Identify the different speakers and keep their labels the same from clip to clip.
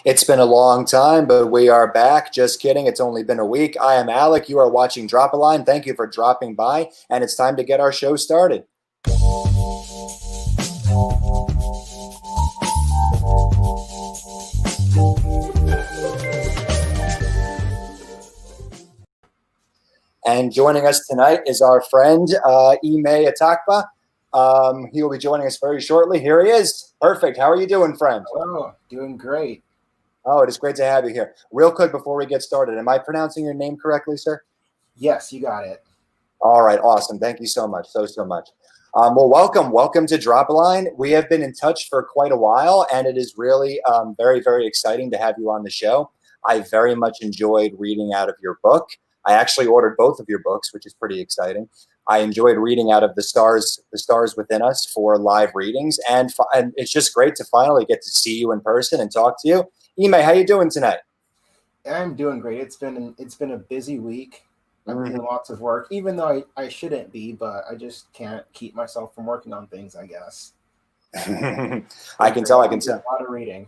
Speaker 1: It's been a long time, but we are back. Just kidding. It's only been a week. I am Alec. You are watching Drop a Line. Thank you for dropping by, and it's time to get our show started. And joining us tonight is our friend, Ime Atakpa. He will be joining us very shortly. Here he is. Perfect. How are you doing, friend?
Speaker 2: Oh, doing great.
Speaker 1: Oh, it is great to have you here. Real quick before we get started, am I pronouncing your name correctly, sir?
Speaker 2: Yes, you got it.
Speaker 1: All right, awesome. Thank you so much, so much. Well, welcome to Drop a Line. We have been in touch for quite a while, and it is really very, very exciting to have you on the show. I very much enjoyed reading out of your book. I actually ordered both of your books, which is pretty exciting. I enjoyed reading out of the stars within us for live readings, and it's just great to finally get to see you in person and talk to you. Ime, how you doing tonight?
Speaker 2: I'm doing great. It's been a busy week. I'm doing lots of work, even though I shouldn't be, but I just can't keep myself from working on things, I guess.
Speaker 1: I can tell.
Speaker 2: A lot of reading.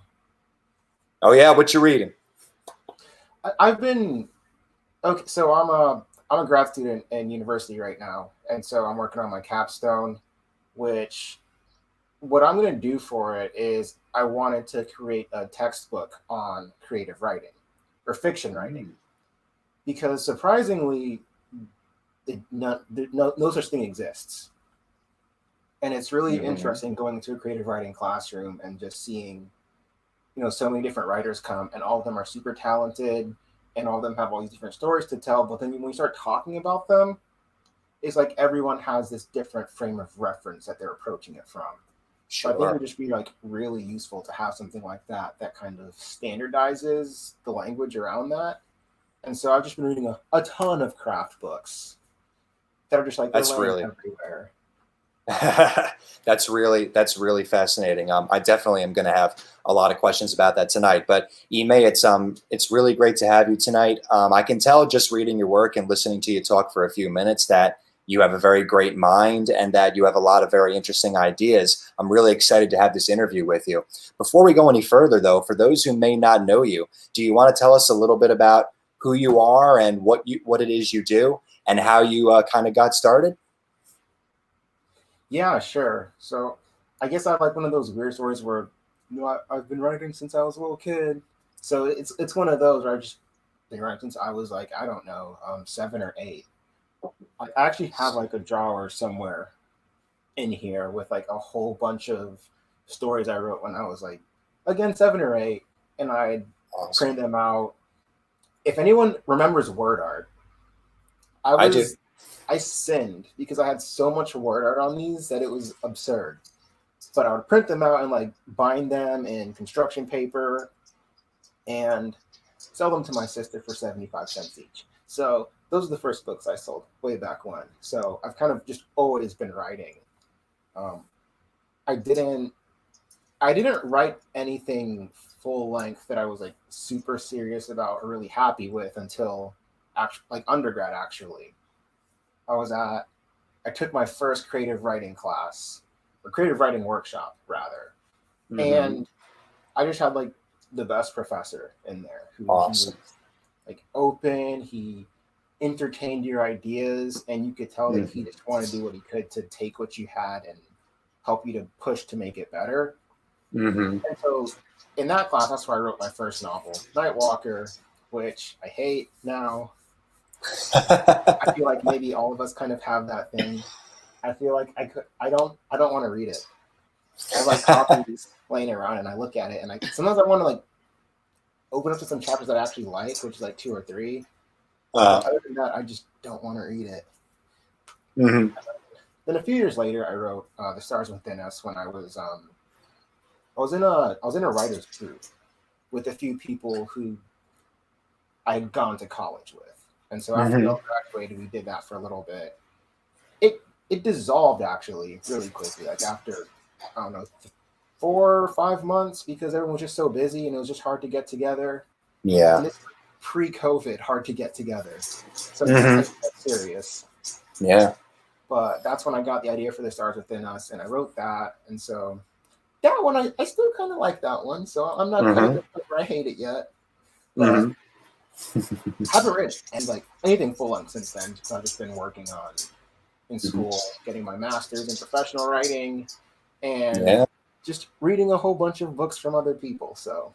Speaker 1: Oh yeah, what you reading?
Speaker 2: I've been okay. So I'm a grad student in university right now, and so I'm working on my capstone. Which, what I'm going to do for it is I wanted to create a textbook on creative writing or fiction writing. Because surprisingly, no such thing exists. And it's really interesting going into a creative writing classroom and just seeing, so many different writers come, and all of them are super talented, and all of them have all these different stories to tell. But then when you start talking about them, it's like everyone has this different frame of reference that they're approaching it from.
Speaker 1: Sure.
Speaker 2: So I think it would just be really useful to have something like that kind of standardizes the language around that. And so I've just been reading a ton of craft books that are just
Speaker 1: that's really
Speaker 2: everywhere.
Speaker 1: that's really fascinating. I definitely am going to have a lot of questions about that tonight. But Ime, it's really great to have you tonight. I can tell just reading your work and listening to you talk for a few minutes that you have a very great mind and that you have a lot of very interesting ideas. I'm really excited to have this interview with you. Before we go any further, though, for those who may not know you, do you want to tell us a little bit about who you are and what it is you do and how you kind of got started?
Speaker 2: Yeah, sure. So I guess I have one of those weird stories where, I've been writing since I was a little kid. So it's one of those where I've just been writing since I was I don't know, 7 or 8. I actually have a drawer somewhere in here with a whole bunch of stories I wrote when I was again, 7 or 8, and I printed them out. If anyone remembers word art, I sinned because I had so much word art on these that it was absurd. But I would print them out and bind them in construction paper and sell them to my sister for 75 cents each. So those are the first books I sold way back when. So I've kind of just always been writing. I didn't write anything full length that I was super serious about or really happy with until undergrad. Actually, I took my first creative writing class, or creative writing workshop rather, and I just had the best professor in there who
Speaker 1: awesome.
Speaker 2: He was open. He entertained your ideas, and you could tell that he just wanted to do what he could to take what you had and help you to push to make it better. And so in that class, that's where I wrote my first novel, Nightwalker, which I hate now. I feel like maybe all of us kind of have that thing. I feel like I don't want to read it. I have copies laying around, and I look at it, and sometimes I want to open up to some chapters that I actually like, which is 2 or 3. Other than that, I just don't want to read it. Then a few years later, I wrote The Stars Within Us when I was in a writer's group with a few people who I had gone to college with. And so after we all graduated, we did that for a little bit. It dissolved actually really quickly, after, I don't know, 4 or 5 months, because everyone was just so busy and it was just hard to get together.
Speaker 1: Yeah.
Speaker 2: And it's pre-COVID, hard to get together. So it's serious.
Speaker 1: Yeah.
Speaker 2: But that's when I got the idea for The Stars Within Us, and I wrote that. And so that one I still kind of like that one. So I'm not quite at the point where I hate it yet. But
Speaker 1: Mm-hmm.
Speaker 2: I haven't read and like anything full length since then. So I've just been working on in school, getting my master's in professional writing, and
Speaker 1: Yeah.
Speaker 2: just reading a whole bunch of books from other people. So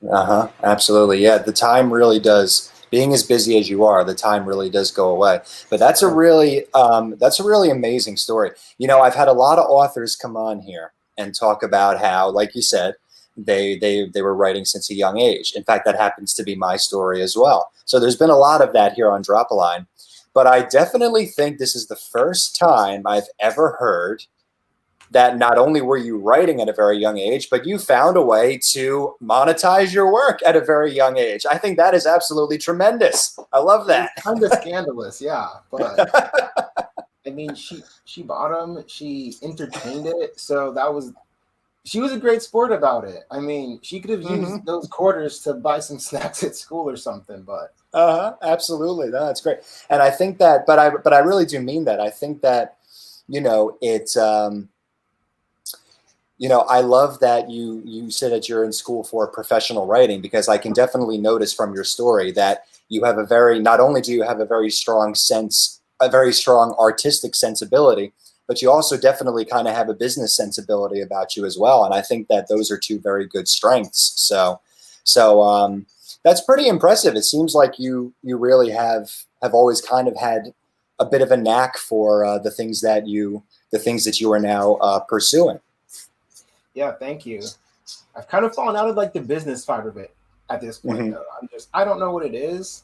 Speaker 1: Uh-huh. Absolutely. Yeah. The time really does, being as busy as you are, the time really does go away. But that's a really amazing story. You know, I've had a lot of authors come on here and talk about how, like you said, they were writing since a young age. In fact, that happens to be my story as well. So there's been a lot of that here on Drop a Line. But I definitely think this is the first time I've ever heard that not only were you writing at a very young age, but you found a way to monetize your work at a very young age. I think that is absolutely tremendous. I love
Speaker 2: it was
Speaker 1: that.
Speaker 2: kind of scandalous, yeah. But I mean, she bought them, she entertained it, so that was she was a great sport about it. I mean, she could have
Speaker 1: Mm-hmm.
Speaker 2: used those quarters to buy some snacks at school or something, but
Speaker 1: Absolutely. No, that's great. And I think that, but I really do mean that. I think that, you know, it's, you know, I love that you said that you're in school for professional writing, because I can definitely notice from your story that you have a very, not only do you have a very strong sense, a very strong artistic sensibility, but you also definitely kind of have a business sensibility about you as well. And I think that those are two very good strengths. So that's pretty impressive. It seems like you really have always kind of had a bit of a knack for the things that you are now pursuing.
Speaker 2: yeah, thank you. I've kind of fallen out of like the business side of it at this point
Speaker 1: Mm-hmm.
Speaker 2: though. I don't know what it is.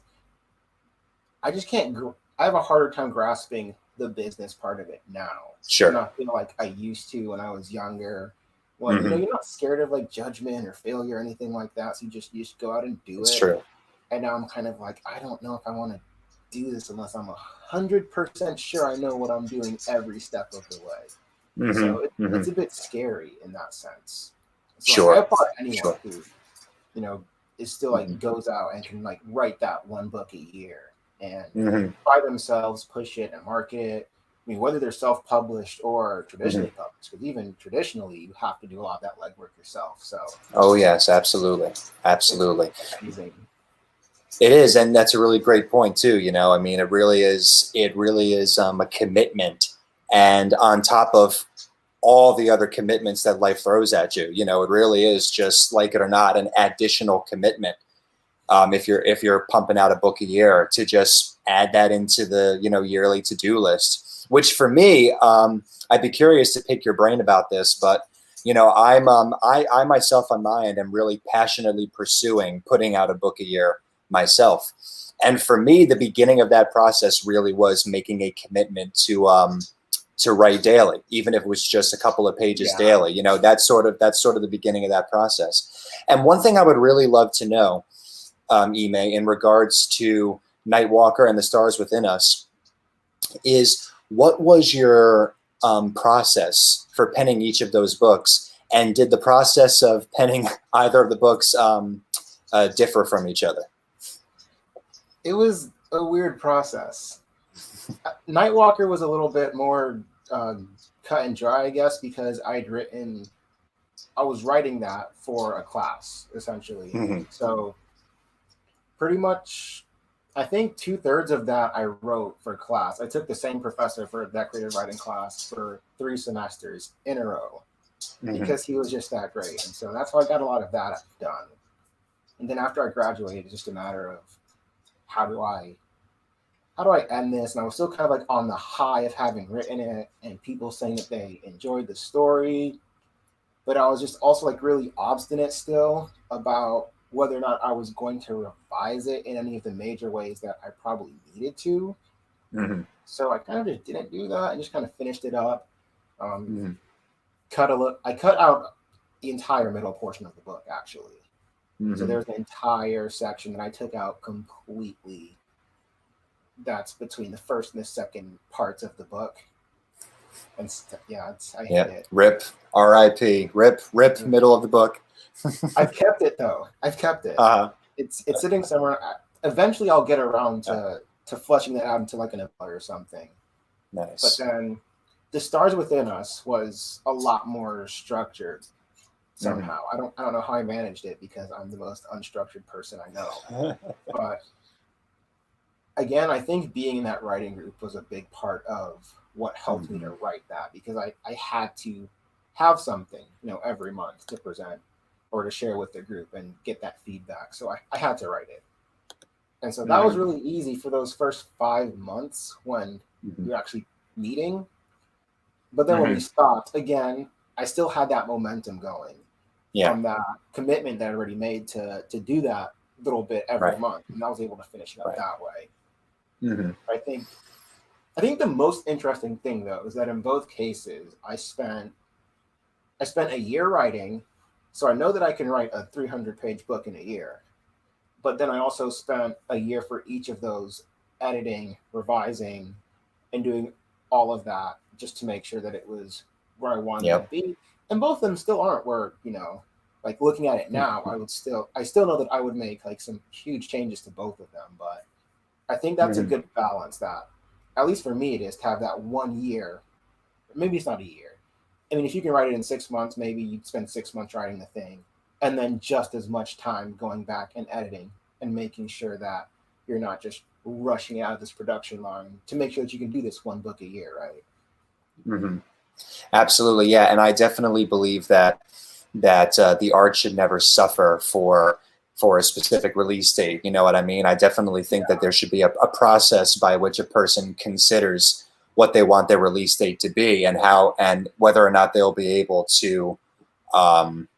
Speaker 2: I just can't I have a harder time grasping the business part of it now. And
Speaker 1: Sure.
Speaker 2: I feel like I used to when I was younger. When
Speaker 1: Mm-hmm.
Speaker 2: you're not scared of like judgment or failure or anything like that, so you just go out and do
Speaker 1: It's
Speaker 2: it.
Speaker 1: true.
Speaker 2: And now I'm kind of like, I don't know if I want to do this unless I'm 100% sure I know what I'm doing every step of the way. So
Speaker 1: Mm-hmm. Mm-hmm.
Speaker 2: it's a bit scary in that sense. So like I
Speaker 1: Sure.
Speaker 2: applaud anyone
Speaker 1: Sure.
Speaker 2: who, you know, is still
Speaker 1: Mm-hmm.
Speaker 2: like goes out and can like write that one book a year and
Speaker 1: Mm-hmm.
Speaker 2: by themselves push it and market it. I mean, whether they're self-published or
Speaker 1: Mm-hmm.
Speaker 2: traditionally published, because even traditionally you have to do a lot of that legwork yourself. So
Speaker 1: Oh yes, absolutely,
Speaker 2: it's
Speaker 1: absolutely.
Speaker 2: amazing.
Speaker 1: It is, and that's a really great point too. You know, I mean, it really is. It really is a commitment, and on top of all the other commitments that life throws at you, you know, it really is, just like it or not, an additional commitment. If you're pumping out a book a year, to just add that into the, you know, yearly to do list. Which for me, I'd be curious to pick your brain about this, but you know, I myself on my end am really passionately pursuing putting out a book a year myself. And for me, the beginning of that process really was making a commitment to write daily, even if it was just a couple of pages
Speaker 2: Yeah.
Speaker 1: daily. You know, that's sort of the beginning of that process. And one thing I would really love to know, Ime, in regards to Nightwalker and the Stars Within Us, is what was your process for penning each of those books, and did the process of penning either of the books differ from each other?
Speaker 2: It was a weird process. Nightwalker was a little bit more cut and dry, I guess, because I was writing that for a class essentially.
Speaker 1: Mm-hmm.
Speaker 2: So pretty much, I think 2/3 of that I wrote for class. I took the same professor for that creative writing class for 3 semesters in a row
Speaker 1: Mm-hmm.
Speaker 2: because he was just that great, and so that's how I got a lot of that done. And then after I graduated, it's just a matter of how do I how do I end this? And I was still kind of like on the high of having written it and people saying that they enjoyed the story. But I was just also like really obstinate still about whether or not I was going to revise it in any of the major ways that I probably needed to.
Speaker 1: Mm-hmm.
Speaker 2: So I kind of just didn't do that and just kind of finished it up. Um,
Speaker 1: Mm-hmm.
Speaker 2: I cut out the entire middle portion of the book actually. So
Speaker 1: Mm-hmm.
Speaker 2: there's an entire section that I took out completely that's between the first and the second parts of the book. And yeah, I hate
Speaker 1: Yeah.
Speaker 2: it.
Speaker 1: Rip. R.I.P. Rip. Middle of the book.
Speaker 2: I've kept it though. I've kept it.
Speaker 1: Uh-huh.
Speaker 2: It's sitting somewhere. Eventually, I'll get around to fleshing that out into like an novella or something. But
Speaker 1: Nice.
Speaker 2: then, the Stars Within Us was a lot more structured.
Speaker 1: Mhm.
Speaker 2: somehow. I don't know how I managed it because I'm the most unstructured person I know. But again, I think being in that writing group was a big part of what helped me to
Speaker 1: Mhm.
Speaker 2: write that, because I had to have something, every month to present or to share with the group and get that feedback. So I had to write it. And so that was
Speaker 1: Mhm.
Speaker 2: really easy for those first 5 months when
Speaker 1: Mhm.
Speaker 2: we were actually meeting. But then when we
Speaker 1: Mhm.
Speaker 2: stopped, again, I still had that momentum going
Speaker 1: Yeah.
Speaker 2: from that commitment that I already made to do that little bit every
Speaker 1: Right.
Speaker 2: month. And I was able to finish it up
Speaker 1: Right.
Speaker 2: that way.
Speaker 1: Mhm.
Speaker 2: I think I think the most interesting thing though is that in both cases I spent a year writing, so I know that I can write a 300-page book in a year. But then I also spent a year for each of those editing, revising, and doing all of that just to make sure that it was where I wanted it to
Speaker 1: Yep.
Speaker 2: be. And both of them still aren't where, like looking at it now, I still know that I would make like some huge changes to both of them. But I think that's a
Speaker 1: Mhm.
Speaker 2: good balance that, at least for me, it is to have that 1 year. Maybe it's not a year. I mean, if you can write it in 6 months, maybe you'd spend 6 months writing the thing, and then just as much time going back and editing and making sure that you're not just rushing out of this production line to make sure that you can do this one book a year, right?
Speaker 1: Mhm. Absolutely, yeah, and I definitely believe that the art should never suffer for a specific release date. You know what I mean? I definitely think that
Speaker 2: Yeah,
Speaker 1: there should be a process by which a person considers what they want their release date to be, and how and whether or not they'll be able to um,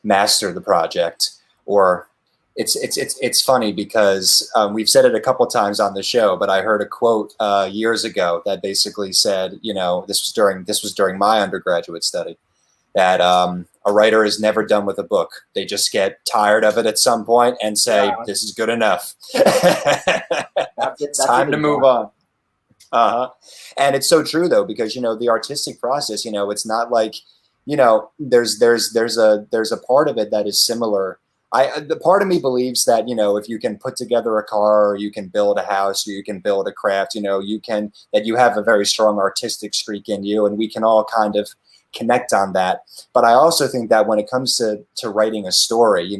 Speaker 1: master the project. Or it's funny because we've said it a couple times on the show, but I heard a quote years ago that basically said, this was during my undergraduate study, that a writer is never done with a book. They just get tired of it at some point and say,
Speaker 2: yeah,
Speaker 1: "This is good enough.
Speaker 2: that's it.
Speaker 1: It's
Speaker 2: That's it
Speaker 1: time to move
Speaker 2: exactly.
Speaker 1: on." Uh-huh. And it's so true though, because the artistic process, it's not like, there's a part of it that is similar. The part of me believes that, if you can put together a car, or you can build a house, or you can build a craft, that you have a very strong artistic streak in you, and we can all kind of connect on that. But I also think that when it comes to writing a story,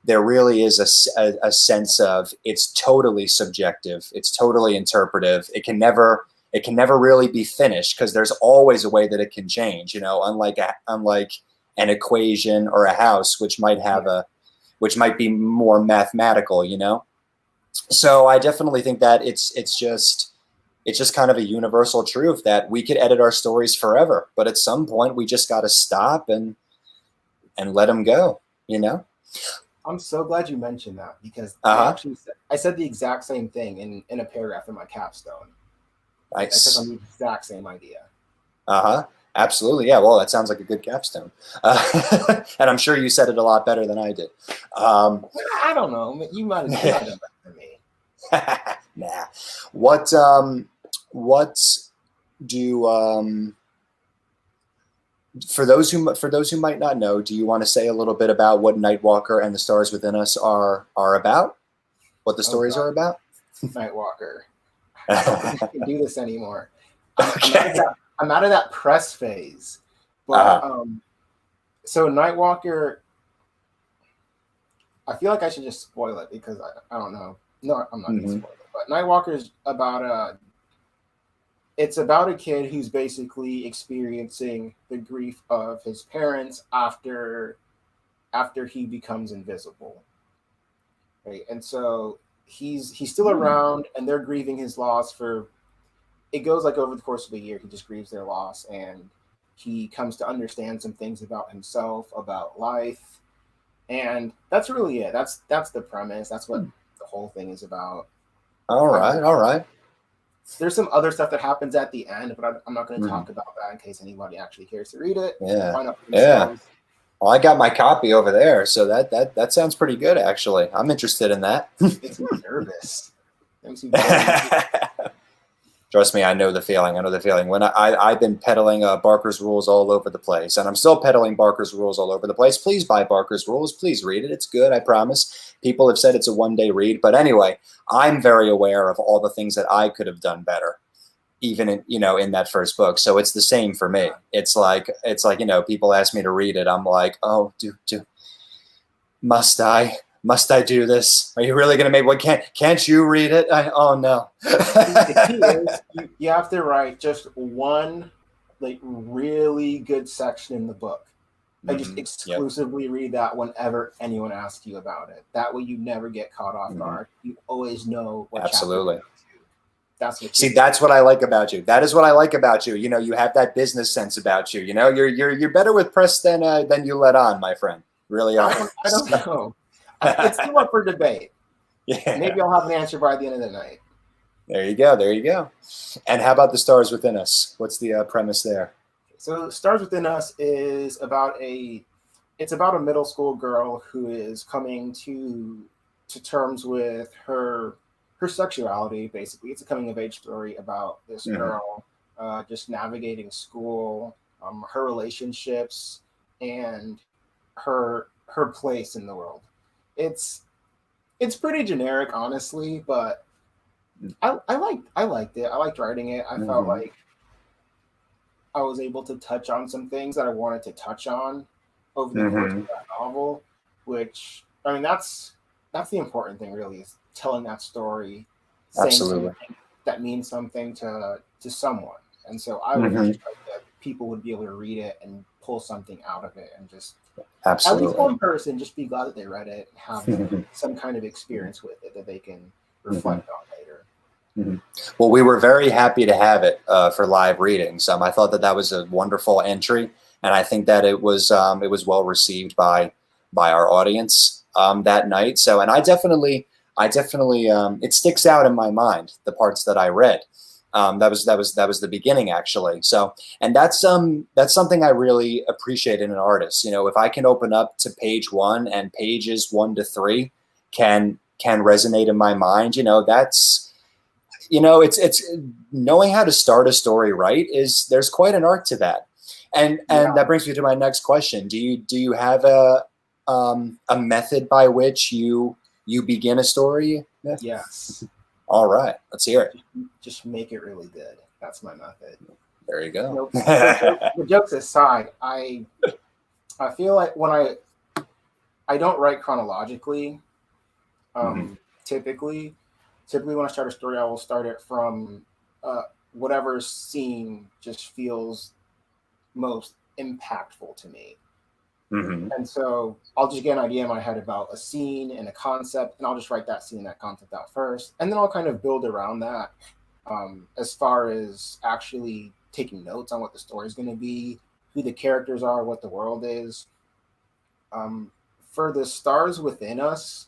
Speaker 1: there really is a sense of, it's totally subjective, it's totally interpretive. It can never really be finished, because there's always a way that it can change, unlike an equation or a house, which might
Speaker 2: Yeah,
Speaker 1: be more mathematical. So I definitely think that it's just kind of a universal truth that we could edit our stories forever, but at some point we just got to stop and let them go, you know?
Speaker 2: I'm so glad you mentioned that because
Speaker 1: Uh-huh.
Speaker 2: I said the exact same thing in a paragraph in my capstone. I took on
Speaker 1: Nice.
Speaker 2: the exact same idea.
Speaker 1: Uh-huh. Absolutely. Yeah. Well, that sounds like a good capstone. And I'm sure you said it a lot better than I did. Um,
Speaker 2: I don't know. You might have done better than me.
Speaker 1: nah. What do for those who might not know, do you want to say a little bit about what Nightwalker and the Stars Within Us are about? What the
Speaker 2: Oh
Speaker 1: stories
Speaker 2: God,
Speaker 1: are about?
Speaker 2: Nightwalker. I don't think I can do this anymore. I'm out of
Speaker 1: Okay.
Speaker 2: that press phase. But
Speaker 1: Uh-huh.
Speaker 2: so Nightwalker, I feel like I should just spoil it because I don't know. No, I'm not gonna
Speaker 1: Hmm.
Speaker 2: spoil it. But Nightwalker is about it's about a kid who's basically experiencing the grief of his parents after he becomes invisible. Right. And so he's still around and they're grieving his loss for it goes like over the course of a year, he just grieves their loss and he comes to understand some things about himself, about life. And that's really it. That's the premise. That's what the whole thing is about.
Speaker 1: All right. All right.
Speaker 2: There's some other stuff that happens at the end, but I'm not going to
Speaker 1: Hmm.
Speaker 2: talk about that in case anybody actually cares to read it and
Speaker 1: Yeah.
Speaker 2: find out for
Speaker 1: Yeah.
Speaker 2: themselves.
Speaker 1: Well, I got my copy over there, so that sounds pretty good, actually. I'm interested in that.
Speaker 2: Makes me nervous. Makes me very nervous.
Speaker 1: Trust me, I know the feeling. I know the feeling. When I've been peddling Barker's Rules all over the place, and I'm still peddling Barker's Rules all over the place. Please buy Barker's Rules. Please read it. It's good, I promise. People have said it's a one-day read, but anyway, I'm very aware of all the things that I could have done better. even in, in that first book. So it's the same for me. It's like, people ask me to read it. I'm like, oh, must I do this? Are you really going to make, what, can't you read it? Oh no.
Speaker 2: The key is you have to write just one like really good section in the book. I just
Speaker 1: Yep.
Speaker 2: exclusively read that whenever anyone asks you about it. That way you never get caught off guard. You always know what
Speaker 1: Absolutely.
Speaker 2: chapter. That's the key.
Speaker 1: See, that's what I like about you. That is what I like about you. You have that business sense about you. You're better with press than you let on, my friend. Really are.
Speaker 2: I don't know. It's still up for debate.
Speaker 1: Yeah.
Speaker 2: Maybe I'll have an answer by the end of the night.
Speaker 1: There you go. There you go. And how about The Stars Within Us? What's the premise there?
Speaker 2: So Stars Within Us is about a middle school girl who is coming to terms with her sexuality. Basically, it's a coming of age story about this girl just navigating school, her relationships, and her place in the world. It's pretty generic, honestly, but I liked it. I liked writing it. I felt like I was able to touch on some things that I wanted to touch on over the course of that novel, which, I mean, that's the important thing, really, is telling that story, saying something that means something to someone. And so I would just hope that people would be able to read it and pull something out of it, and just at least one person just be glad that they read it and have some kind of experience with it that they can reflect on later.
Speaker 1: Well, we were very happy to have it for live readings. I thought that was a wonderful entry, and I think that it was well received by our audience that night. So, and I definitely it sticks out in my mind, the parts that I read. That was the beginning, actually. So, and that's something I really appreciate in an artist. If I can open up to page 1 and pages 1 to 3 can resonate in my mind, that's. It's knowing how to start a story right there's quite an art to that. And that brings me to my next question. Do you have a method by which you begin a story?
Speaker 2: Yes.
Speaker 1: All right, let's hear it.
Speaker 2: Just make it really good. That's my method.
Speaker 1: There you go.
Speaker 2: The jokes aside, I feel like when I don't write chronologically, typically when I start a story, I will start it from whatever scene just feels most impactful to me. And so I'll just get an idea in my head about a scene and a concept, and I'll just write that scene and that concept out first. And then I'll kind of build around that as far as actually taking notes on what the story is going to be, who the characters are, what the world is. For The Stars Within Us,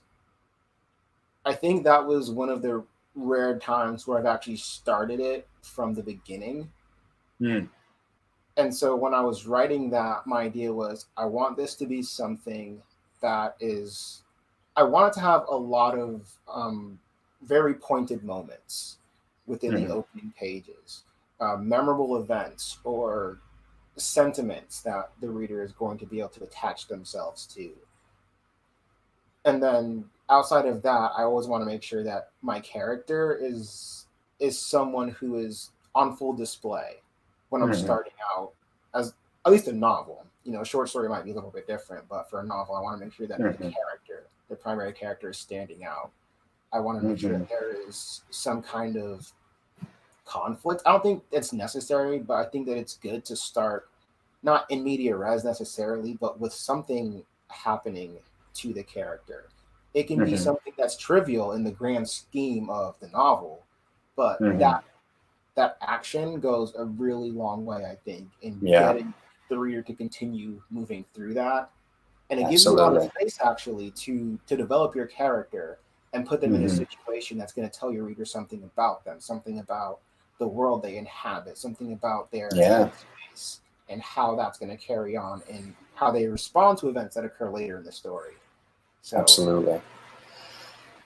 Speaker 2: I think that was one of the rare times where I've actually started it from the beginning. And so when I was writing that, my idea was I want this to be something that is, I want it to have a lot of very pointed moments within the opening pages, memorable events or sentiments that the reader is going to be able to attach themselves to. And then outside of that, I always want to make sure that my character is someone who is on full display when I'm starting out, as at least a novel. A short story might be a little bit different, but for a novel, I want to make sure that the primary character is standing out. I want to make sure that there is some kind of conflict. I don't think it's necessary, but I think that it's good to start not in media res necessarily, but with something happening to the character. It can be something that's trivial in the grand scheme of the novel, but that action goes a really long way, I think, in getting the reader to continue moving through that. And it gives you a lot of space, actually, to develop your character and put them in a situation that's going to tell your reader something about them, something about the world they inhabit, something about their space, and how that's going to carry on and how they respond to events that occur later in the story. So,
Speaker 1: absolutely.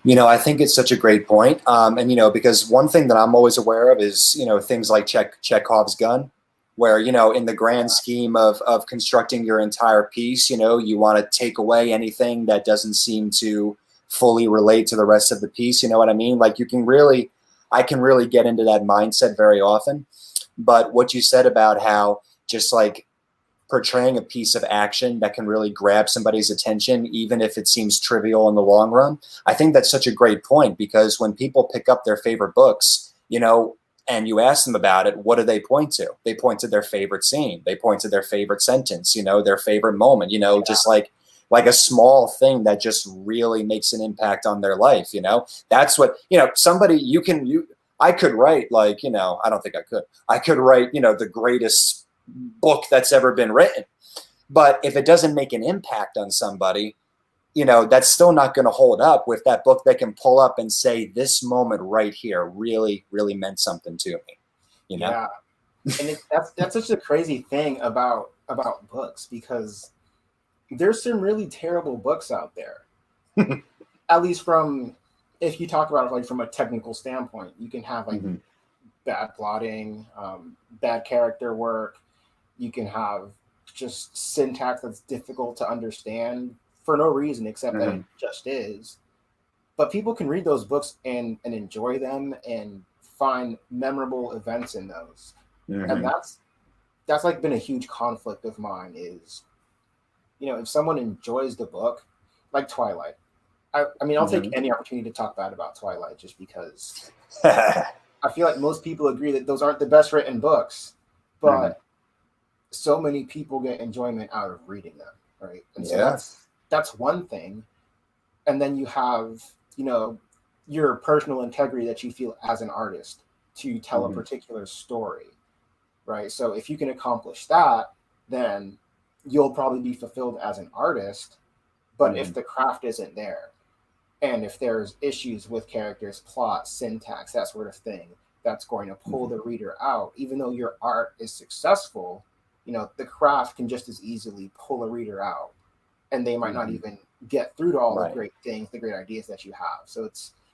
Speaker 1: I think it's such a great point. And, because one thing that I'm always aware of is, things like Chekhov's gun, where, in the grand scheme of constructing your entire piece, you want to take away anything that doesn't seem to fully relate to the rest of the piece. You know what I mean? Like, you can really, I can really get into that mindset very often. But what you said about how just like portraying a piece of action that can really grab somebody's attention, even if it seems trivial in the long run, I think that's such a great point, because when people pick up their favorite books, and you ask them about it, what do they point to? They point to their favorite scene. They point to their favorite sentence, their favorite moment, just like a small thing that just really makes an impact on their life. That's what, somebody I could write I don't think I could write, the greatest book that's ever been written. But if it doesn't make an impact on somebody, that's still not going to hold up with that book that can pull up and say, this moment right here really, really meant something to me.
Speaker 2: Yeah. And that's such a crazy thing about books, because there's some really terrible books out there. At least if you talk about it like from a technical standpoint, you can have like bad plotting, bad character work. You can have just syntax that's difficult to understand for no reason except that it just is. But people can read those books and enjoy them and find memorable events in those. And that's like been a huge conflict of mine is, if someone enjoys the book, like Twilight, I mean, I'll take any opportunity to talk bad about Twilight just because I feel like most people agree that those aren't the best written books, but so many people get enjoyment out of reading them, right? And so that's one thing. And then you have, your personal integrity that you feel as an artist to tell a particular story, right? So if you can accomplish that, then you'll probably be fulfilled as an artist. But if the craft isn't there, and if there's issues with characters, plot, syntax, that sort of thing, that's going to pull the reader out, even though your art is successful, the craft can just as easily pull a reader out, and they might not even get through to all the great things, the great ideas that you have. So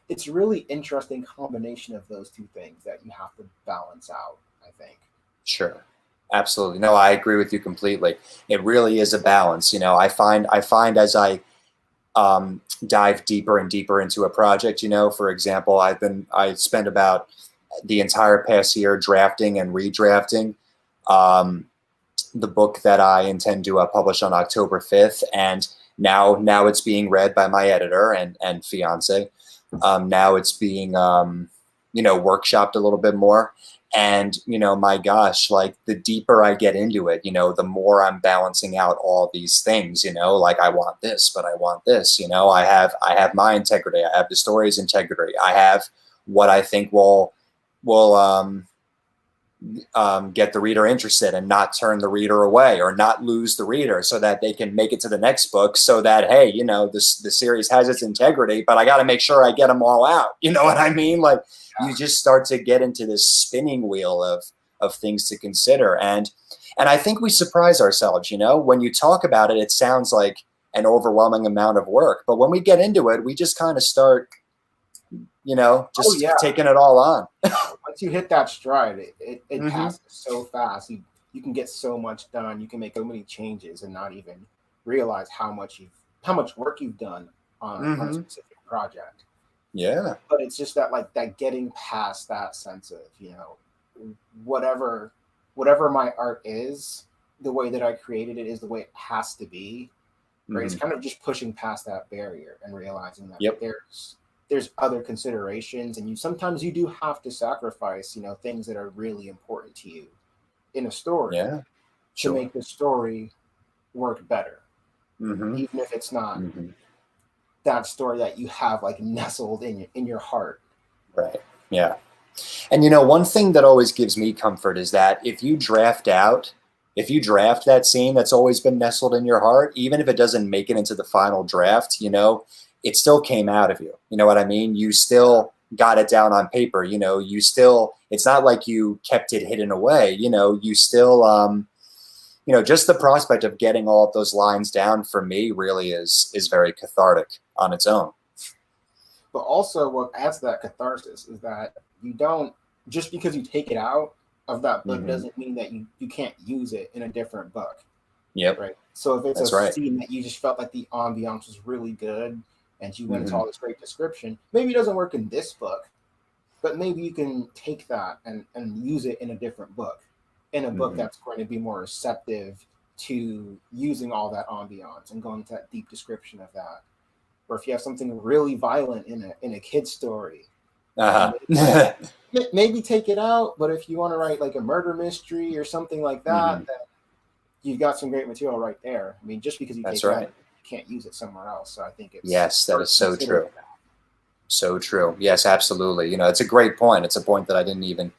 Speaker 2: it's really interesting combination of those two things that you have to balance out, I think.
Speaker 1: Sure. Absolutely. No, I agree with you completely. It really is a balance. I find as I dive deeper and deeper into a project, for example, I spent about the entire past year drafting and redrafting the book that I intend to publish on October 5th. And now it's being read by my editor and fiance. Now it's being, workshopped a little bit more. And, my gosh, like the deeper I get into it, the more I'm balancing out all these things, like I want this, but I want this, I have my integrity. I have the story's integrity. I have what I think will get the reader interested and not turn the reader away or not lose the reader, so that they can make it to the next book, so that, hey, the series has its integrity, but I got to make sure I get them all out. You know what I mean? Like you just start to get into this spinning wheel of things to consider. And I think we surprise ourselves, when you talk about it, it sounds like an overwhelming amount of work, but when we get into it, we just kind of start, taking it all on.
Speaker 2: Once you hit that stride, it passes so fast. You can get so much done. You can make so many changes and not even realize how much work you've done on a specific project.
Speaker 1: Yeah.
Speaker 2: But it's just that getting past that sense of, whatever my art is, the way that I created it is the way it has to be. Right. It's kind of just pushing past that barrier and realizing that there's other considerations, and sometimes you do have to sacrifice, things that are really important to you in a story to make the story work better. Even if it's not that story that you have like nestled in your heart.
Speaker 1: Right. Yeah. And one thing that always gives me comfort is that if you draft that scene that's always been nestled in your heart, even if it doesn't make it into the final draft, it still came out of you. You know what I mean? You still got it down on paper. It's not like you kept it hidden away. You still, just the prospect of getting all of those lines down for me really is very cathartic on its own.
Speaker 2: But also what adds to that catharsis is that you don't, just because you take it out of that book doesn't mean that you can't use it in a different book.
Speaker 1: Yep.
Speaker 2: Right. So if it's scene that you just felt like the ambiance was really good and you went into all this great description, maybe it doesn't work in this book, but maybe you can take that and use it in a different book, in a book
Speaker 1: Hmm.
Speaker 2: that's going to be more receptive to using all that ambiance and going into that deep description of that. Or if you have something really violent in a kid's story,
Speaker 1: Uh-huh.
Speaker 2: maybe take it out. But if you want to write like a murder mystery or something like that,
Speaker 1: Hmm.
Speaker 2: then you've got some great material right there. I mean, just because you
Speaker 1: That's
Speaker 2: take it out,
Speaker 1: right.
Speaker 2: you can't use it somewhere else. So I think it's
Speaker 1: Yes, that
Speaker 2: worth
Speaker 1: is so
Speaker 2: considering
Speaker 1: true.
Speaker 2: that.
Speaker 1: So true. Yes, absolutely. You know, it's a great point. It's a point that I didn't even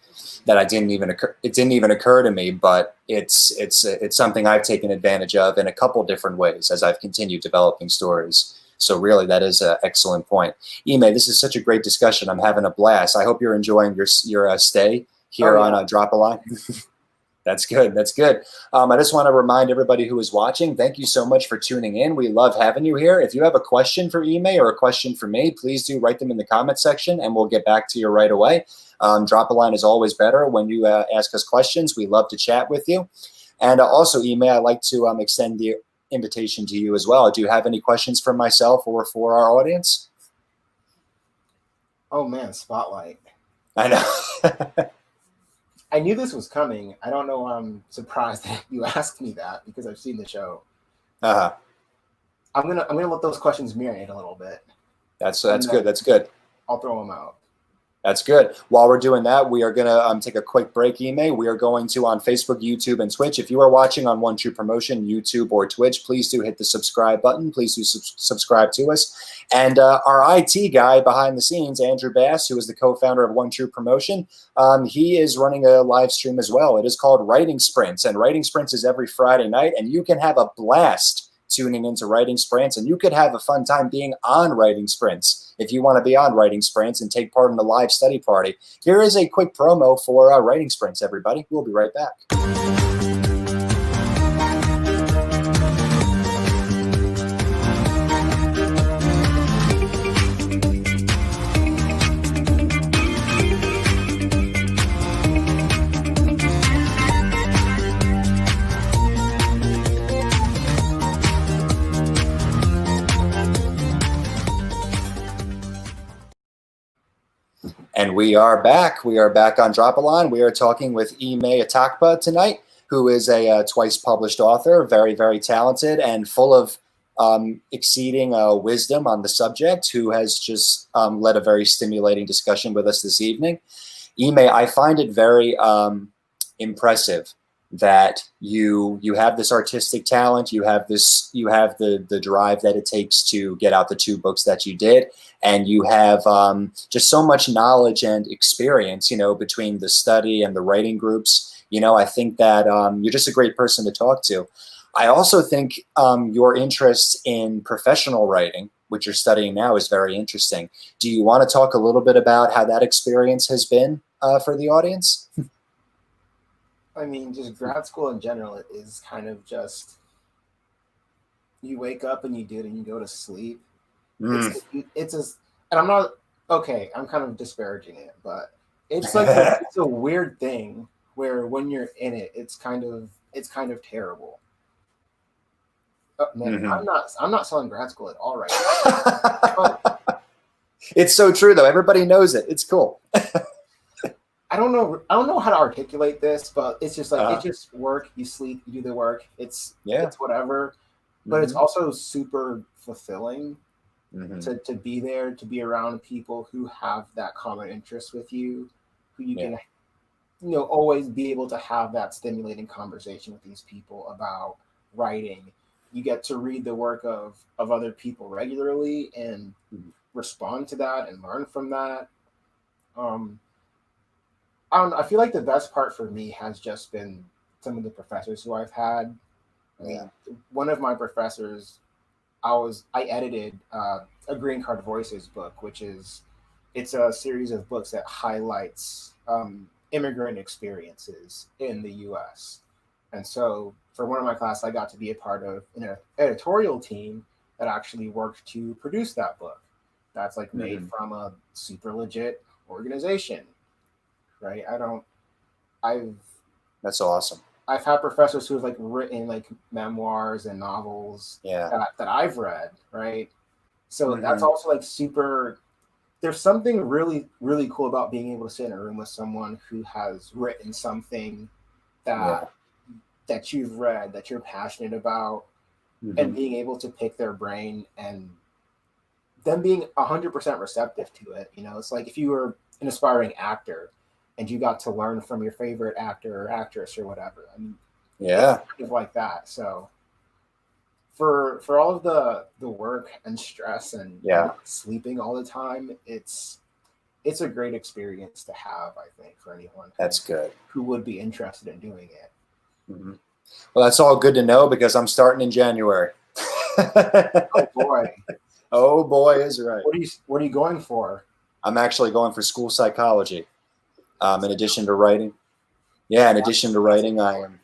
Speaker 1: occur, it didn't even occur to me, but it's something I've taken advantage of in a couple different ways as I've continued developing stories. So really, that is an excellent point. Ime, this is such a great discussion. I'm having a blast. I hope you're enjoying your stay
Speaker 2: Oh
Speaker 1: here on
Speaker 2: yeah,
Speaker 1: Drop a Line. That's good. That's good. I just want to remind everybody who is watching, thank you so much for tuning in. We love having you here. If you have a question for Ime or a question for me, please do write them in the comment section and we'll get back to you right away. Drop a line is always better when you ask us questions. We love to chat with you. And also, Ime, I'd like to extend the invitation to you as well. Do you have any questions for myself or for our audience?
Speaker 2: oh man, spotlight.
Speaker 1: I know.
Speaker 2: I knew this was coming. I don't know why I'm surprised that you asked me that because I've seen the show.
Speaker 1: uh-huh.
Speaker 2: I'm gonna let those questions marinate a little bit, and
Speaker 1: That's
Speaker 2: then
Speaker 1: good. That's good.
Speaker 2: I'll throw them out.
Speaker 1: That's good. While we're doing that, we are going to take a quick break, Ime. We are going to on Facebook, YouTube, and Twitch. If you are watching on One True Promotion, YouTube or Twitch, please do hit the subscribe button. Please do subscribe to us. And our IT guy behind the scenes, Andrew Bass, who is the co-founder of One True Promotion, he is running a live stream as well. It is called Writing Sprints, and Writing Sprints is every Friday night, and you can have a blast tuning into Writing Sprints, and you could have a fun time being on Writing Sprints if you want to be on Writing Sprints and take part in the live study party. Here is a quick promo for Writing Sprints, everybody. We'll be right back. And we are back. We are back on Drop a Line. We are talking with Ime Atakpa tonight, who is a twice published author, very, very talented and full of exceeding wisdom on the subject, who has just led a very stimulating discussion with us this evening. Ime, I find it very impressive that you have this artistic talent, you have the drive that it takes to get out the 2 books that you did, and you have just so much knowledge and experience, between the study and the writing groups. I think that you're just a great person to talk to. I also think your interest in professional writing, which you're studying now, is very interesting. Do you want to talk a little bit about how that experience has been for the audience?
Speaker 2: I mean, just grad school in general is kind of just you wake up and you do it and you go to sleep. It's
Speaker 1: Mm.
Speaker 2: it's a and I'm not okay. I'm kind of disparaging it, but it's like it's a weird thing where when you're in it, it's kind of terrible. Oh, man,
Speaker 1: Mhm.
Speaker 2: I'm not selling grad school at all right now. But
Speaker 1: It's so true, though. Everybody knows it. It's cool.
Speaker 2: I don't know how to articulate this, but it's just like it's
Speaker 1: uh,
Speaker 2: just work. You sleep, you do the work. It's
Speaker 1: yeah.
Speaker 2: it's whatever, but it's
Speaker 1: Hmm.
Speaker 2: also super fulfilling
Speaker 1: Hmm.
Speaker 2: to be there, to be around people who have that common interest with you, who you
Speaker 1: Yeah.
Speaker 2: can always be able to have that stimulating conversation with these people about writing. You get to read the work of other people regularly and
Speaker 1: Mhm.
Speaker 2: respond to that and learn from that. Um, I don't know. I feel like the best part for me has just been some of the professors who I've had. I
Speaker 1: Yeah.
Speaker 2: mean, one of my professors, I edited a Green Card Voices book, which is it's a series of books that highlights immigrant experiences in the U.S. And so for one of my classes, I got to be a part of an editorial team that actually worked to produce that book. That's like made
Speaker 1: Hmm.
Speaker 2: from a super legit organization, right? I've
Speaker 1: That's awesome.
Speaker 2: I've had professors who have like written like memoirs and novels
Speaker 1: Yeah.
Speaker 2: that I've read, right? So that's
Speaker 1: Hmm.
Speaker 2: also like super. there's something really, really cool about being able to sit in a room with someone who has written something
Speaker 1: Yeah.
Speaker 2: that you've read, that you're passionate about, and
Speaker 1: Hmm.
Speaker 2: being able to pick their brain and them being 100% receptive to it. You know, it's like if you were an aspiring actor and you got to learn from your favorite actor or actress or whatever. I mean, it's
Speaker 1: Yeah.
Speaker 2: kind of like that. So for all of the work and stress and
Speaker 1: Yeah.
Speaker 2: not sleeping all the time, it's a great experience to have, I think, for anyone
Speaker 1: That's good.
Speaker 2: who would be interested in doing it.
Speaker 1: Hmm. Well, that's all good to know because I'm starting in January.
Speaker 2: Oh boy.
Speaker 1: Oh boy, is right.
Speaker 2: What are you going for?
Speaker 1: I'm actually going for school psychology. In addition to writing. Yeah, in addition to
Speaker 2: That's
Speaker 1: writing, I am.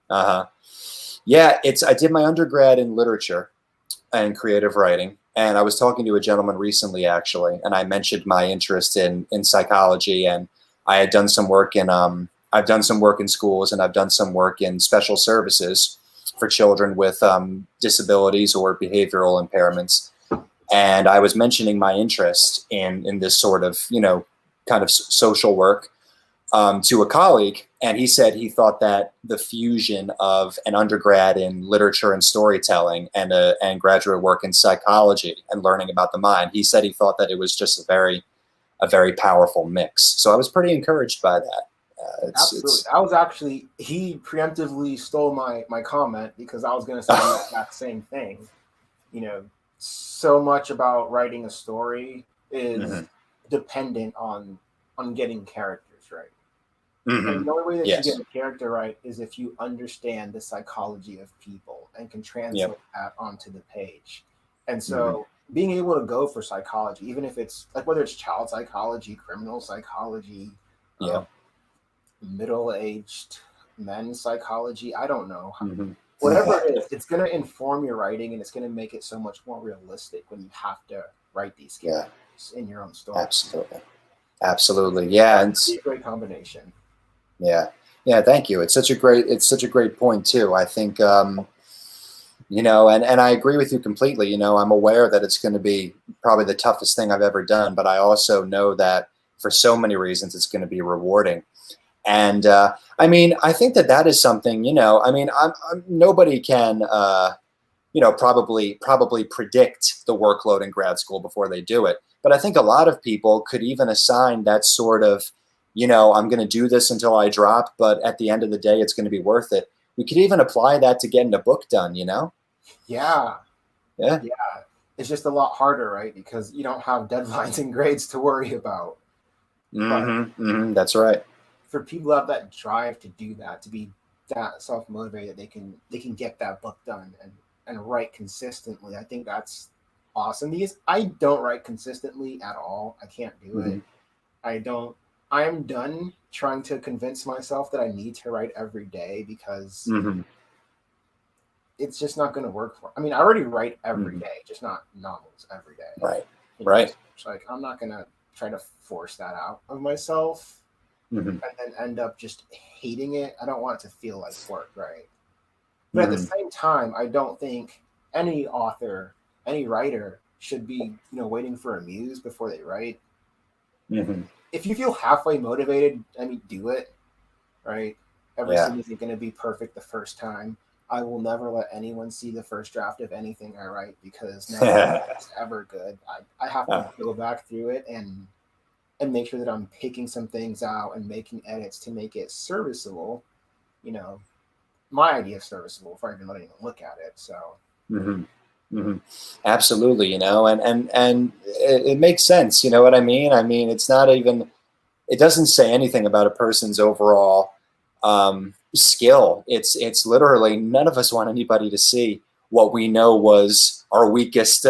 Speaker 1: Uh-huh. Yeah, it's I did my undergrad in literature and creative writing, and I was talking to a gentleman recently actually, and I mentioned my interest in psychology, and I had done some work in I've done some work in schools, and I've done some work in special services for children with disabilities or behavioral impairments. And I was mentioning my interest in this sort of kind of social work to a colleague, and he said he thought that the fusion of an undergrad in literature and storytelling and graduate work in psychology and learning about the mind, he said he thought that it was just a very powerful mix. So I was pretty encouraged by that.
Speaker 2: Absolutely.
Speaker 1: It's
Speaker 2: I was actually he preemptively stole my comment because I was going to say the exact same thing. You know, so much about writing a story is
Speaker 1: Mhm.
Speaker 2: dependent on getting characters right. And
Speaker 1: Mhm.
Speaker 2: the only way that you get
Speaker 1: Yes.
Speaker 2: a character right is if you understand the psychology of people and can
Speaker 1: Yep.
Speaker 2: translate that onto the page. And
Speaker 1: Mhm.
Speaker 2: so being able to go for psychology, even if it's like whether it's child psychology, criminal psychology, um,
Speaker 1: Yep.
Speaker 2: middle-aged men psychology, I don't know.
Speaker 1: Mhm.
Speaker 2: Whatever it is, it's going to inform your writing and it's going to make it so much more realistic when you have to write these
Speaker 1: Yeah.
Speaker 2: characters in your own story.
Speaker 1: Absolutely. Absolutely. Yeah. And
Speaker 2: That'd be a great combination.
Speaker 1: yeah. Yeah. Thank you. It's such a great point too. I think, and I agree with you completely. I'm aware that it's going to be probably the toughest thing I've ever done, but I also know that for so many reasons, it's going to be rewarding. And I mean, I think that is something, I mean, nobody can, probably predict the workload in grad school before they do it. But I think a lot of people could even assign that sort of, I'm going to do this until I drop, but at the end of the day, it's going to be worth it. We could even apply that to getting a book done.
Speaker 2: Yeah,
Speaker 1: Yeah.
Speaker 2: yeah. It's just a lot harder, right? Because you don't have deadlines and grades to worry about. But
Speaker 1: That's right.
Speaker 2: for people who have that drive to do that, to be that self motivated, they can get that book done and write consistently. I think that's awesome because I don't write consistently at all. I can't do
Speaker 1: Hmm.
Speaker 2: it. I don't. I'm done trying to convince myself that I need to write every day because
Speaker 1: Hmm.
Speaker 2: it's just not going to work for. I mean, I already write every
Speaker 1: Hmm.
Speaker 2: day, just not novels every day.
Speaker 1: Right.
Speaker 2: You know,
Speaker 1: Right.
Speaker 2: it's like I'm not going to try to force that out of myself
Speaker 1: Hmm.
Speaker 2: and then end up just hating it. I don't want it to feel like work, right? But at the
Speaker 1: Hmm.
Speaker 2: same time, I don't think any author, any writer should be, waiting for a muse before they write.
Speaker 1: Hmm.
Speaker 2: If you feel halfway motivated, I mean, do it, right?
Speaker 1: Yeah.
Speaker 2: Everything isn't going to be perfect the first time. I will never let anyone see the first draft of anything I write because nothing is ever good. I have to go back through it and make sure that I'm picking some things out and making edits to make it serviceable. You know, my idea of serviceable before I even let anyone look at it. So
Speaker 1: Hmm. Hmm. Absolutely, and it makes sense. You know what I mean? I mean, it's not even. It doesn't say anything about a person's overall skill. It's literally none of us want anybody to see what we know was our weakest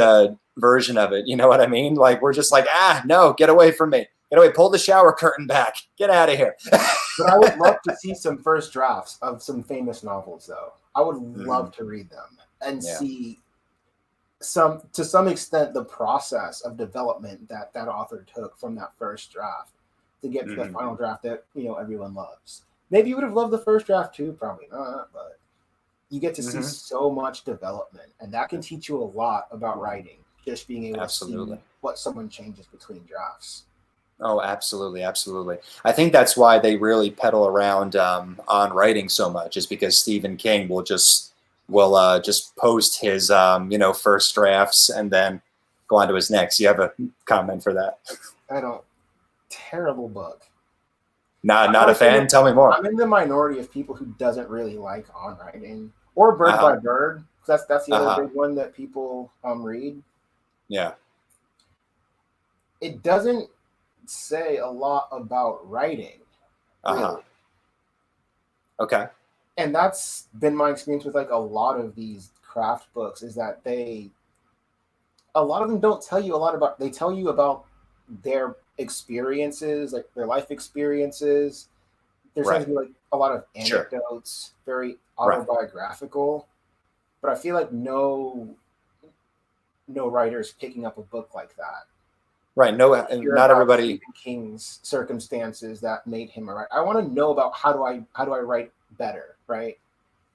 Speaker 1: version of it. You know what I mean? Like we're just like, no, get away from me. Get away. Pull the shower curtain back. Get out of here.
Speaker 2: but I would love to see some first drafts of some famous novels, though. I would
Speaker 1: Hmm.
Speaker 2: love to read them and
Speaker 1: Yeah.
Speaker 2: see to some extent the process of development that that author took from that first draft to get to the
Speaker 1: Hmm.
Speaker 2: final draft that everyone loves. Maybe you would have loved the first draft too, probably not, but you get to see
Speaker 1: Hmm.
Speaker 2: so much development, and that can teach you a lot about writing. just being able to
Speaker 1: Absolutely.
Speaker 2: see what someone changes between drafts.
Speaker 1: Oh, absolutely, absolutely. I think that's why they really pedal around on writing so much, is because Stephen King will just post his first drafts and then go on to his next. You have a comment for that?
Speaker 2: I don't. Terrible book.
Speaker 1: Not a fan. Tell me more.
Speaker 2: I'm in the minority of people who doesn't really like On Writing or Bird
Speaker 1: Uh-huh.
Speaker 2: by Bird. That's the other
Speaker 1: Uh-huh.
Speaker 2: big one that people read.
Speaker 1: Yeah.
Speaker 2: It doesn't say a lot about writing,
Speaker 1: Uh-huh.
Speaker 2: really.
Speaker 1: Okay.
Speaker 2: And that's been my experience with like a lot of these craft books is that a lot of them don't tell you a lot about, they tell you about their experiences, like their life experiences. There tends
Speaker 1: Right.
Speaker 2: to be like a lot of
Speaker 1: Sure.
Speaker 2: anecdotes, very
Speaker 1: Right.
Speaker 2: autobiographical. But I feel like no writer is picking up a book like that.
Speaker 1: Right. No,
Speaker 2: Hear
Speaker 1: not
Speaker 2: about
Speaker 1: everybody.
Speaker 2: Stephen King's circumstances that made him a writer. I want to know about how do I write better, right?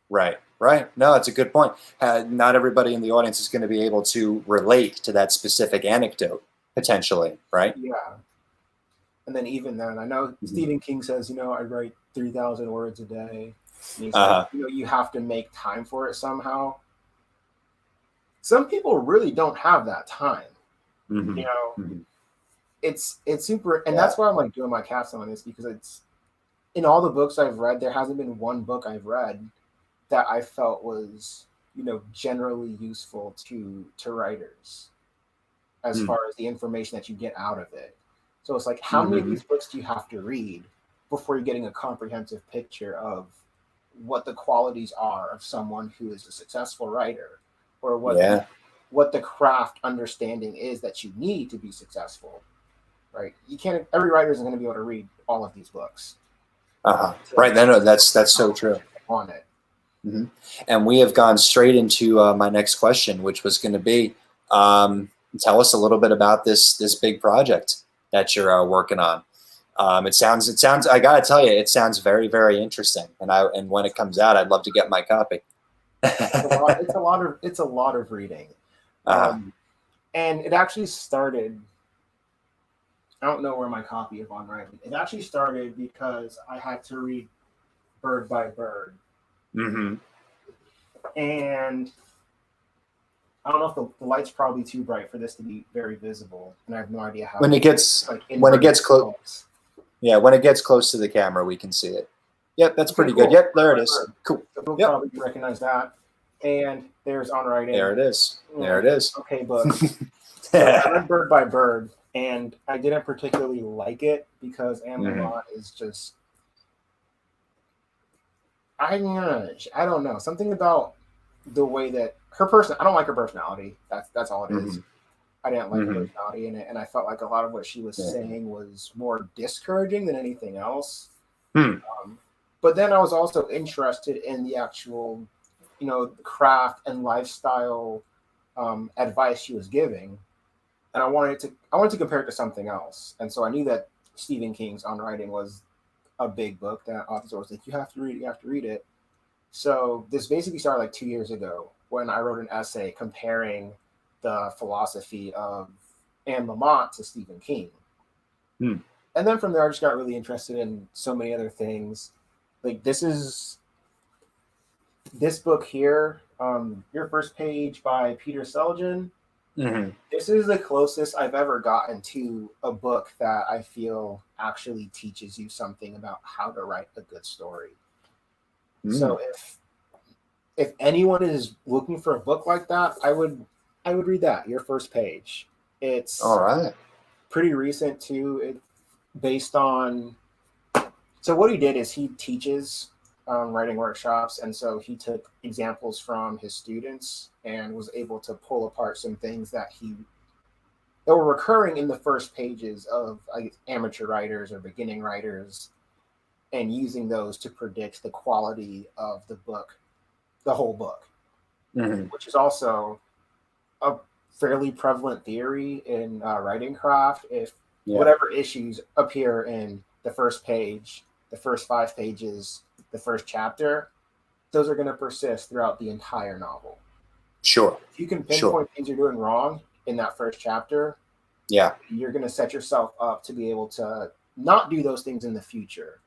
Speaker 1: Right. Right. No, it's a good point. Not everybody in the audience is going to be able to relate to that specific anecdote potentially. Right.
Speaker 2: Yeah. And then even then, I know
Speaker 1: Mm-hmm.
Speaker 2: Stephen King says, I write 3,000 words a day. And he said,
Speaker 1: Uh-huh.
Speaker 2: you have to make time for it somehow. Some people really don't have that time.
Speaker 1: Mm-hmm.
Speaker 2: You know,
Speaker 1: Mm-hmm.
Speaker 2: it's super, and
Speaker 1: Yeah.
Speaker 2: that's why I'm like doing my capstone on this because it's in all the books I've read, there hasn't been one book I've read that I felt was generally useful to writers as
Speaker 1: Mm-hmm.
Speaker 2: far as the information that you get out of it. So it's like, how many of
Speaker 1: Mm-hmm.
Speaker 2: these books do you have to read before you're getting a comprehensive picture of what the qualities are of someone who is a successful writer, or
Speaker 1: Yeah.
Speaker 2: what the craft understanding is that you need to be successful, right? You can't. Every writer isn't going to be able to read all of these books
Speaker 1: Uh-huh.
Speaker 2: to
Speaker 1: Right. No, that's so true.
Speaker 2: knowledge on it.
Speaker 1: Hmm. And we have gone straight into my next question, which was going to be, um, tell us a little bit about this big project that you're working on. It sounds. I gotta tell you, it sounds very, very interesting. And when it comes out, I'd love to get my copy.
Speaker 2: It's a lot. It's a lot of reading,
Speaker 1: uh,
Speaker 2: um, and it actually started. I don't know where my copy of On Writing. It actually started because I had to read Bird by Bird,
Speaker 1: hmm
Speaker 2: and I don't know if the light's probably too bright for this to be very visible, and I have no idea how
Speaker 1: When it
Speaker 2: to
Speaker 1: gets
Speaker 2: like
Speaker 1: when it
Speaker 2: invert
Speaker 1: gets close,
Speaker 2: colors.
Speaker 1: yeah, when it gets close to the camera, we can see it. Yep, that's
Speaker 2: Okay,
Speaker 1: pretty good.
Speaker 2: cool.
Speaker 1: Yep, there it is. Cool.
Speaker 2: So you'll
Speaker 1: Yep,
Speaker 2: probably recognize that. And there's On
Speaker 1: there
Speaker 2: Writing.
Speaker 1: it is. There it
Speaker 2: Mm,
Speaker 1: is.
Speaker 2: okay, book. So I read Bird by Bird, and I didn't particularly like it because Anne
Speaker 1: hmm
Speaker 2: Lamott is just I don't know, something about the way that her person. I don't like her personality. That's all it
Speaker 1: hmm
Speaker 2: is. I didn't like her
Speaker 1: hmm
Speaker 2: personality in it, and I felt like a lot of what she was
Speaker 1: Yeah.
Speaker 2: saying was more discouraging than anything else.
Speaker 1: Hmm.
Speaker 2: But then I was also interested in the actual, craft and lifestyle advice she was giving, and I wanted to compare it to something else. And so I knew that Stephen King's On Writing was a big book that authors always like, you have to read it. So this basically started like 2 years ago when I wrote an essay comparing the philosophy of Anne Lamott to Stephen King.
Speaker 1: Hmm.
Speaker 2: And then from there, I just got really interested in so many other things. Like this book here, Your First Page by Peter Selgin.
Speaker 1: hmm
Speaker 2: This is the closest I've ever gotten to a book that I feel actually teaches you something about how to write a good story.
Speaker 1: hmm
Speaker 2: So if anyone is looking for a book like that, I would read that. Your First Page.
Speaker 1: All
Speaker 2: It's
Speaker 1: right.
Speaker 2: pretty recent too. It based on so what he did is he teaches writing workshops, and so he took examples from his students and was able to pull apart some things that were recurring in the first pages of amateur writers or beginning writers, and using those to predict the quality of the book, the whole book,
Speaker 1: hmm
Speaker 2: which is also a fairly prevalent theory in writing craft. If
Speaker 1: Yeah.
Speaker 2: whatever issues appear in the first page, the first 5 pages, the first chapter, those are going to persist throughout the entire novel.
Speaker 1: Sure.
Speaker 2: If you can
Speaker 1: Sure.
Speaker 2: pinpoint things you're doing wrong, in that first chapter,
Speaker 1: Yeah.
Speaker 2: you're going to set yourself up to be able to not do those things in the future.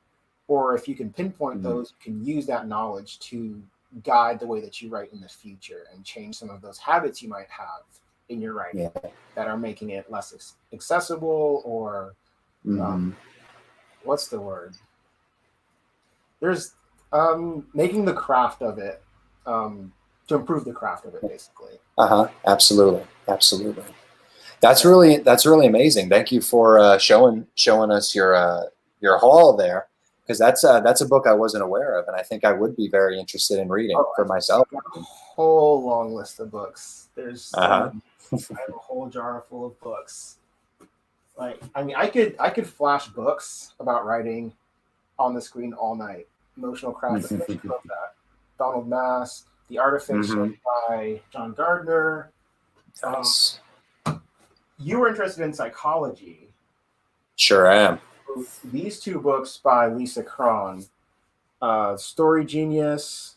Speaker 2: Or if you can pinpoint those, you can use that knowledge to guide the way that you write in the future and change some of those habits you might have in your writing that are making it less accessible, or what's the word? There's making the craft of it, to improve the craft of it, basically.
Speaker 1: Absolutely. Absolutely. That's really amazing. Thank you for showing us your haul there, because that's a book I wasn't aware of, and I think I would be very interested in reading for myself.
Speaker 2: I've got a whole long list of books. There's I have a whole jar full of books. Like, I mean, I could flash books about writing on the screen all night. Emotional Craft, love that. Donald Mass, The Art of Fiction by John Gardner.
Speaker 1: Nice.
Speaker 2: You were interested in psychology.
Speaker 1: Sure am.
Speaker 2: These two books by Lisa Cron, Story Genius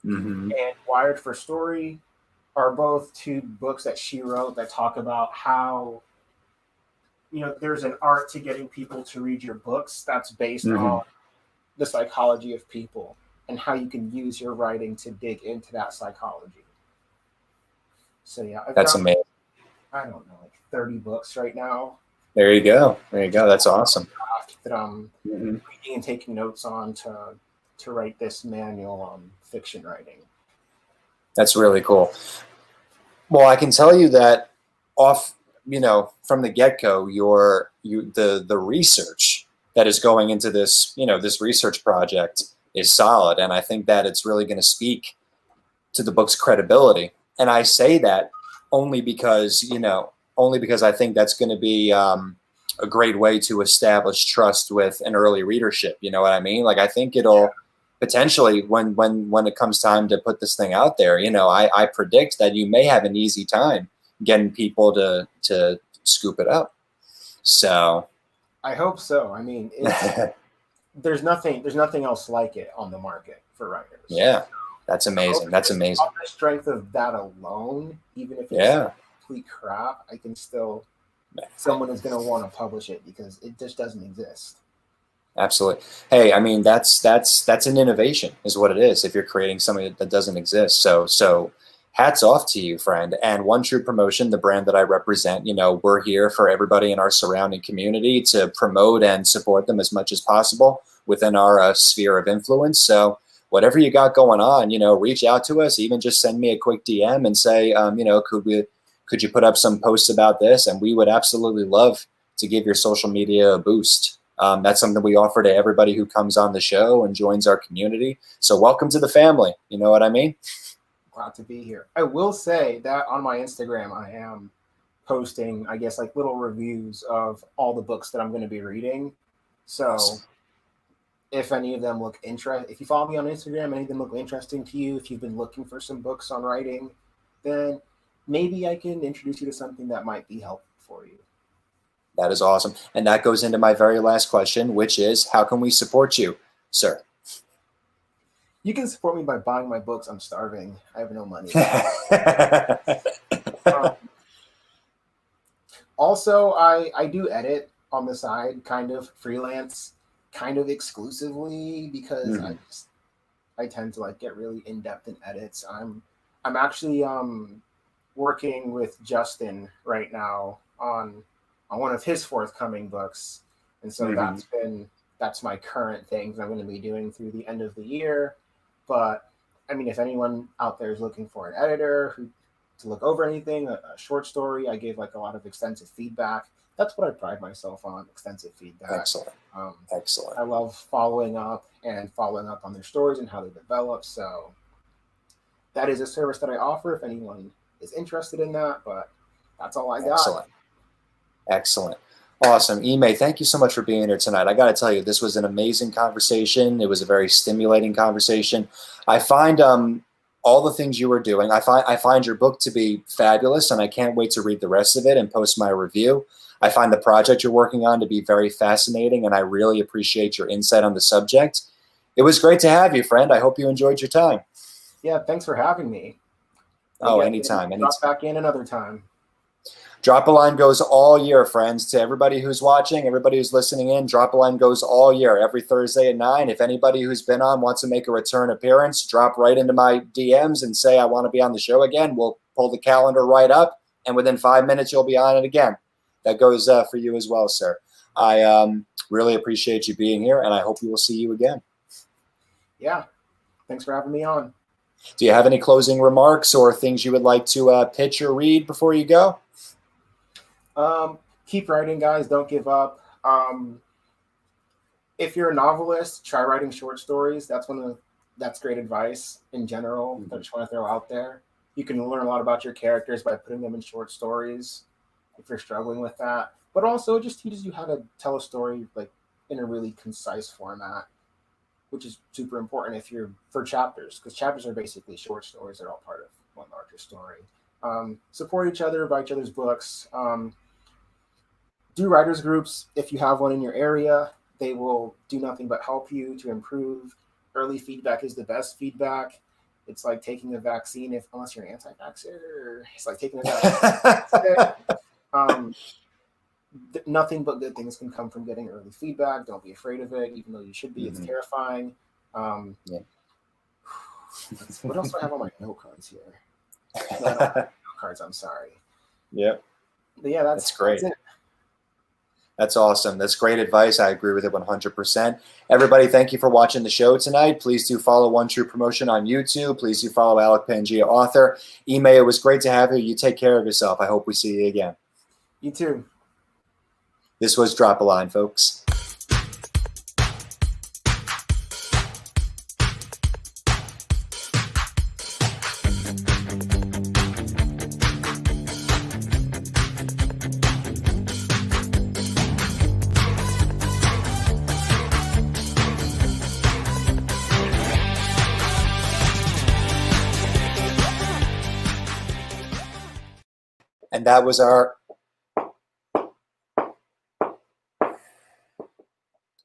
Speaker 2: and Wired for Story, are both two books that she wrote that talk about how, you know, there's an art to getting people to read your books that's based on the psychology of people and how you can use your writing to dig into that psychology. So yeah,
Speaker 1: that's amazing.
Speaker 2: I don't know, like 30 books right now.
Speaker 1: There you go. That's awesome.
Speaker 2: That I'm reading and taking notes on to write this manual on fiction writing.
Speaker 1: That's really cool. Well, I can tell you that from the get-go, the research that is going into this, this research project is solid. And I think that it's really going to speak to the book's credibility. And I say that only because I think that's going to be a great way to establish trust with an early readership. You know what I mean? Like, I think it'll potentially, when it comes time to put this thing out there, I predict that you may have an easy time getting people to scoop it up. So
Speaker 2: I hope so. I mean, there's nothing else like it on the market for writers.
Speaker 1: Yeah, that's amazing. That's amazing.
Speaker 2: On the strength of that alone, even if it's complete crap, I can still, someone is going to want to publish it because it just doesn't exist.
Speaker 1: Absolutely. Hey, I mean, that's an innovation is what it is if you're creating something that doesn't exist. So hats off to you, friend. And One True Promotion, the brand that I represent, we're here for everybody in our surrounding community to promote and support them as much as possible within our sphere of influence. So whatever you got going on, reach out to us, even just send me a quick DM and say, could you put up some posts about this? And we would absolutely love to give your social media a boost. That's something we offer to everybody who comes on the show and joins our community. So welcome to the family. You know what I mean?
Speaker 2: Glad to be here. I will say that on my Instagram, I am posting, I guess, like little reviews of all the books that I'm going to be reading. So if any of them look interesting, if you follow me on Instagram, any of them look interesting to you, if you've been looking for some books on writing, then maybe I can introduce you to something that might be helpful for you.
Speaker 1: That is awesome. And that goes into my very last question, which is, how can we support you, sir?
Speaker 2: You can support me by buying my books. I'm starving. I have no money. Also, I do edit on the side, kind of freelance, kind of exclusively, because I tend to like get really in-depth in edits. I'm actually working with Justin right now on one of his forthcoming books, and so that's my current things I'm going to be doing through the end of the year. But I mean, if anyone out there is looking for an editor to look over anything, a short story, I gave like a lot of extensive feedback. That's what I pride myself on: extensive feedback.
Speaker 1: Excellent. Excellent.
Speaker 2: I love following up on their stories and how they develop. So that is a service that I offer if anyone is interested in that. But that's all I got.
Speaker 1: Excellent. Awesome. Ime, thank you so much for being here tonight. I got to tell you, this was an amazing conversation. It was a very stimulating conversation. I find all the things you were doing, I find your book to be fabulous, and I can't wait to read the rest of it and post my review. I find the project you're working on to be very fascinating, and I really appreciate your insight on the subject. It was great to have you, friend. I hope you enjoyed your time.
Speaker 2: Yeah, thanks for having me.
Speaker 1: Oh, anytime.
Speaker 2: Drop back in another time.
Speaker 1: Drop a Line goes all year, friends. To everybody who's watching, everybody who's listening in, Drop a Line goes all year, every Thursday at 9. If anybody who's been on wants to make a return appearance, drop right into my DMs and say, I want to be on the show again. We'll pull the calendar right up, and within 5 minutes, you'll be on it again. That goes for you as well, sir. I really appreciate you being here, and I hope we will see you again.
Speaker 2: Yeah. Thanks for having me on.
Speaker 1: Do you have any closing remarks or things you would like to pitch or read before you go?
Speaker 2: Keep writing, guys. Don't give up. If you're a novelist, try writing short stories. That's great advice in general that I just want to throw out there. You can learn a lot about your characters by putting them in short stories if you're struggling with that. But also it just teaches you how to tell a story like in a really concise format, which is super important if you're for chapters, because chapters are basically short stories. They're all part of one larger story. Support each other, buy each other's books. Do writers groups if you have one in your area. They will do nothing but help you to improve. Early feedback is the best feedback. It's like taking a vaccine, unless you're an anti-vaxxer. It's like taking a vaccine. Nothing but good things can come from getting early feedback. Don't be afraid of it, even though you should be. It's terrifying.
Speaker 1: Yeah.
Speaker 2: What else do I have on my note cards here? No, I don't have note cards. I'm sorry.
Speaker 1: Yep.
Speaker 2: But yeah, that's
Speaker 1: great.
Speaker 2: That's it.
Speaker 1: That's awesome. That's great advice. I agree with it 100%. Everybody, thank you for watching the show tonight. Please do follow One True Promotion on YouTube. Please do follow Alec Pangea, author. Ime, it was great to have you. You take care of yourself. I hope we see you again.
Speaker 2: You too.
Speaker 1: This was Drop a Line, folks.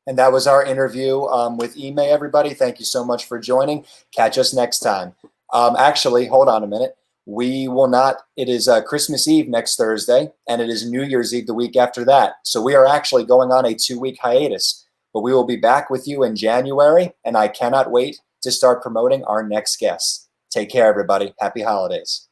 Speaker 1: And that was our interview with Ime, everybody. Thank you so much for joining. Catch us next time. Actually, hold on a minute. We will not. It is Christmas Eve next Thursday, and it is New Year's Eve the week after that. So we are actually going on a 2-week hiatus, but we will be back with you in January, and I cannot wait to start promoting our next guests. Take care, everybody. Happy holidays.